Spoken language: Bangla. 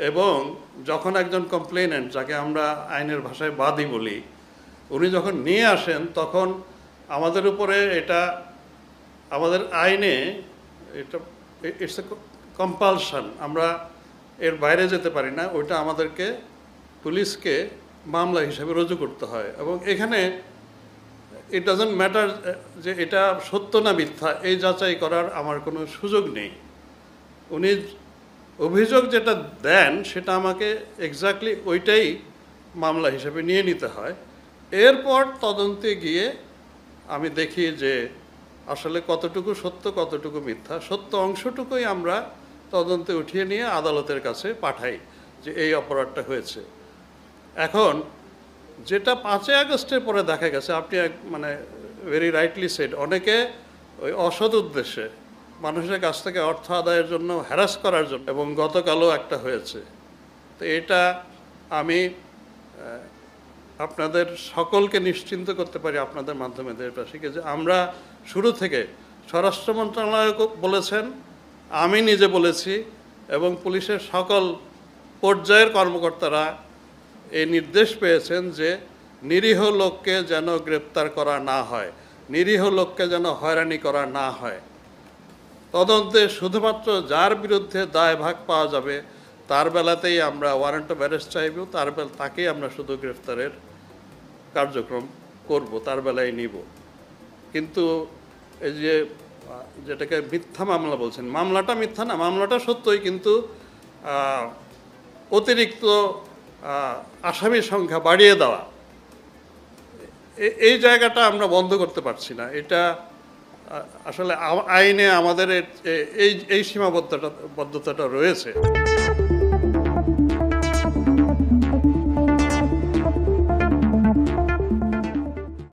এবং যখন একজন কমপ্লেনেন্ট, যাকে আমরা আইনের ভাষায় বাদী বলি, উনি যখন নিয়ে আসেন তখন আমাদের উপরে এটা, আমাদের আইনে এটা ইটস এ কম্পালশন, আমরা এর বাইরে যেতে পারি না। ওইটা আমাদেরকে পুলিশকে মামলা হিসেবে রুজু করতে হয়। এবং এখানে ইট ডাজন্ট ম্যাটার যে এটা সত্য না মিথ্যা, এই যাচাই করার আমার কোনো সুযোগ নেই। উনি অভিযোগ যেটা দেন সেটা আমাকে এক্স্যাক্টলি ওইটাই মামলা হিসেবে নিয়ে নিতে হয়। এরপর তদন্তে গিয়ে আমি দেখি যে আসলে কতটুকু সত্য কতটুকু মিথ্যা। সত্য অংশটুকুই আমরা তদন্তে উঠিয়ে নিয়ে আদালতের কাছে পাঠাই যে এই অপরাধটা হয়েছে। এখন যেটা 5ই আগস্টের পরে দেখা গেছে, আপনি মানে ভেরি রাইটলি সেড, অনেকে ওই অসৎ উদ্দেশ্যে মানুষের কাছ থেকে অর্থ আদায়ের জন্য হ্যারাস করার জন্য, এবং গতকালও একটা হয়েছে। তো এটা আমি আপনাদের সকলকে নিশ্চিন্ত করতে পারি আপনাদের মাধ্যমে দেশবাসীকে যে আমরা শুরু থেকে, স্বরাষ্ট্র মন্ত্রণালয় বলেছেন, আমি নিজে বলেছি, এবং পুলিশের সকল পর্যায়ের কর্মকর্তারা এই নির্দেশ পেয়েছেন যে নিরীহ লোককে যেন গ্রেপ্তার করা না হয়, নিরীহ লোককে যেন হয়রানি করা না হয়। তদন্তে শুধুমাত্র যার বিরুদ্ধে দায়ভাগ পাওয়া যাবে তার বেলাতেই আমরা ওয়ারেন্ট অফ অ্যারেস্ট চাইব, তাকেই আমরা শুধু গ্রেফতারের কার্যক্রম করব, তার বেলায় নিব। কিন্তু এই যে যেটাকে মিথ্যা মামলা বলছেন, মামলাটা মিথ্যা না, মামলাটা সত্যই, কিন্তু অতিরিক্ত আসামির সংখ্যা বাড়িয়ে দেওয়া, এই জায়গাটা আমরা বন্ধ করতে পারছি না। এটা আসলে আইনে আমাদের এই সীমাবদ্ধতাটা রয়েছে।